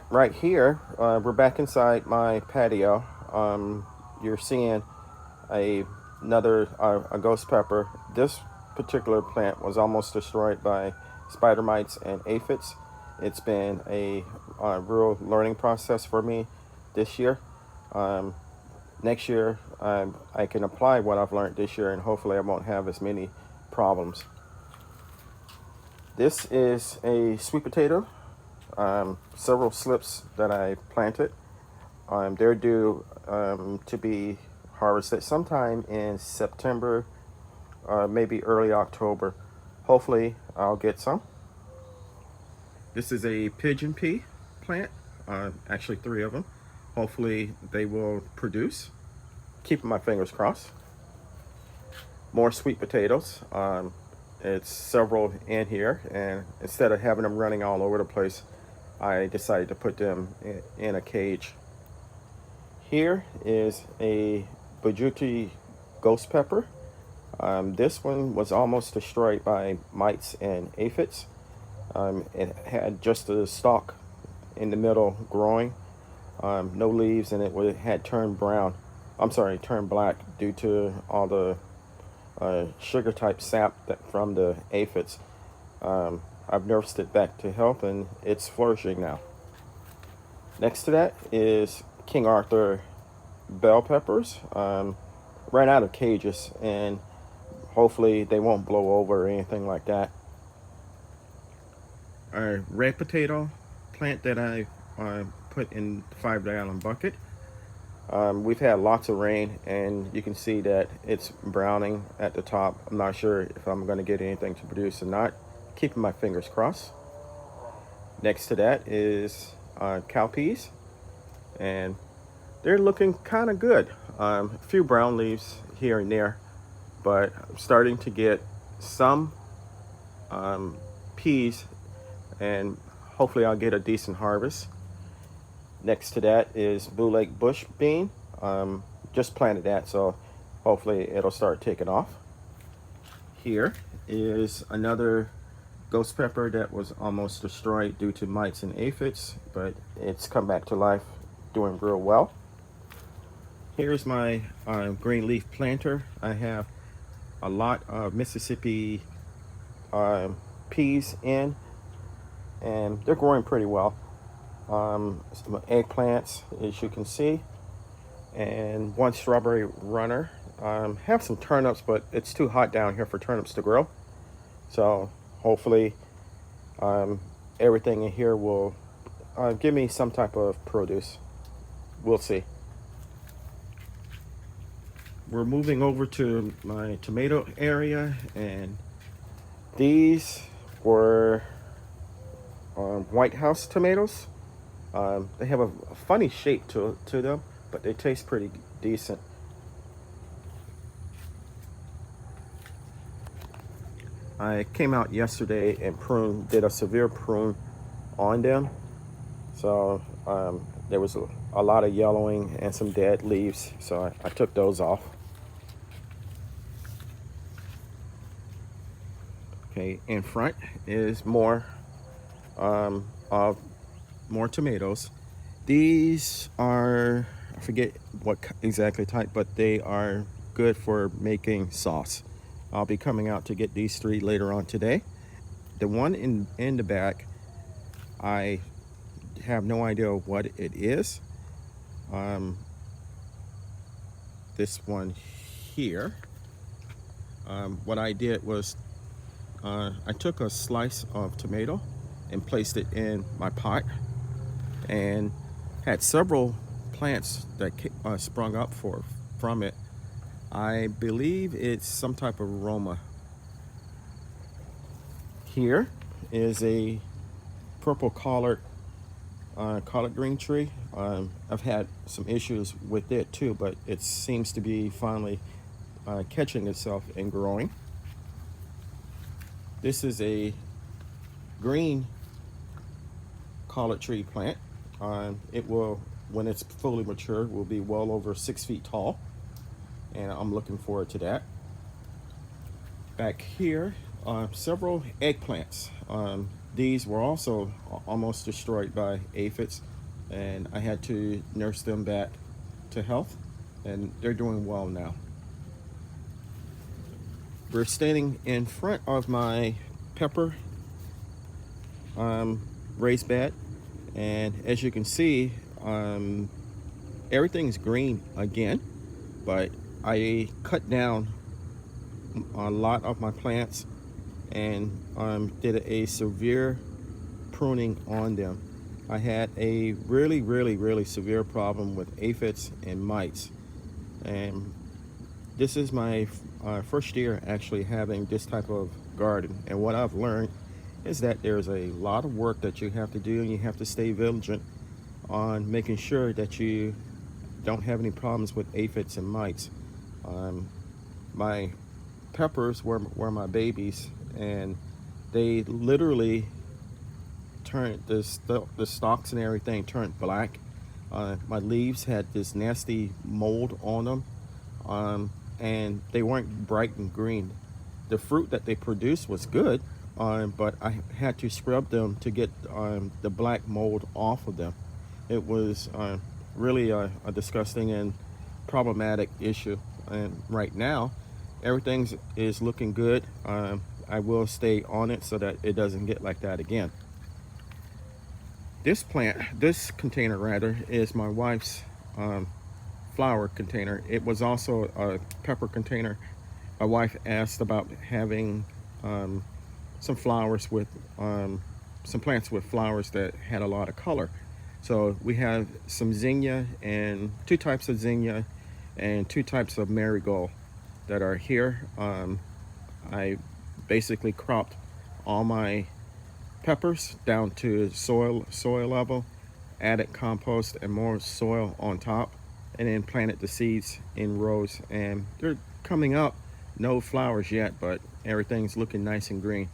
Right here, we're back inside my patio. You're seeing a, another a ghost pepper. This particular plant was almost destroyed by spider mites and aphids. It's been a real learning process for me this year. Um, Next year, I can apply what I've learned this year, and hopefully, I won't have as many problems. This is a sweet potato. Several slips that I planted. They're due to be harvested sometime in September, maybe early October. Hopefully, I'll get some. This is a pigeon pea plant, actually, three of them. Hopefully, they will produce. Keeping my fingers crossed. More sweet potatoes. It's several in here, and instead of having them running all over the place, I decided to put them in a cage. Here is a Bajuti ghost pepper. This one was almost destroyed by mites and aphids. It had just a stalk in the middle growing, no leaves, and it had turned brown. I'm sorry, turned black due to all the sugar type sap from the aphids. I've nursed it back to health, and it's flourishing now. Next to that is King Arthur bell peppers. Ran out of cages, and hopefully they won't blow over or anything like that. A red potato plant that I put in 5 gallon bucket. We've had lots of rain, and you can see that it's browning at the top. I'm not sure if I'm going to get anything to produce or not. Keeping my fingers crossed. Next to that is cowpeas, and they're looking kind of good. A few brown leaves here and there, but I'm starting to get some peas, and hopefully I'll get a decent harvest. Next to that is Blue Lake bush bean. Just planted that, so hopefully it'll start taking off. Here is another ghost pepper that was almost destroyed due to mites and aphids, but it's come back to life, doing real well. Here's my green leaf planter. I have a lot of Mississippi peas in, and they're growing pretty well. Some eggplants, as you can see, and one strawberry runner. Have some turnips, but it's too hot down here for turnips to grow. So hopefully, everything in here will give me some type of produce. We'll see. We're moving over to my tomato area, and these were White House tomatoes. They have a funny shape to them, but they taste pretty decent. I came out yesterday and did a severe prune on them. So there was a lot of yellowing and some dead leaves, so I took those off. Okay, in front is more of more tomatoes. These are, I forget what exactly type, but they are good for making sauce. I'll be coming out to get these three later on today. The one in the back, I have no idea what it is. This one here, what I did was I took a slice of tomato and placed it in my pot, and had several plants that sprung up from it. I believe it's some type of aroma. Here is a purple collard green tree. I've had some issues with it too, but it seems to be finally catching itself and growing. This is a green collard tree plant. It will, when it's fully mature, will be well over 6 feet tall, and I'm looking forward to that. Back here, several eggplants. These were also almost destroyed by aphids, and I had to nurse them back to health, and they're doing well now. We're standing in front of my pepper raised bed, and as you can see, everything's green again, but I cut down a lot of my plants and did a severe pruning on them. I had a really severe problem with aphids and mites, and this is my first year actually having this type of garden. And what I've learned is that there's a lot of work that you have to do, and you have to stay vigilant on making sure that you don't have any problems with aphids and mites. My peppers were my babies, and they literally turned the stalks and everything turned black. My leaves had this nasty mold on them, and they weren't bright and green. The fruit that they produced was good, but I had to scrub them to get the black mold off of them. It was really a disgusting and problematic issue. And right now, everything is looking good. I will stay on it so that it doesn't get like that again. This container rather, is my wife's flower container. It was also a pepper container. My wife asked about having some flowers with some plants with flowers that had a lot of color. So we have some zinnia, and two types of zinnia and two types of marigold that are here. I basically cropped all my peppers down to soil level, added compost and more soil on top, and then planted the seeds in rows, and they're coming up. No flowers yet, but everything's looking nice and green.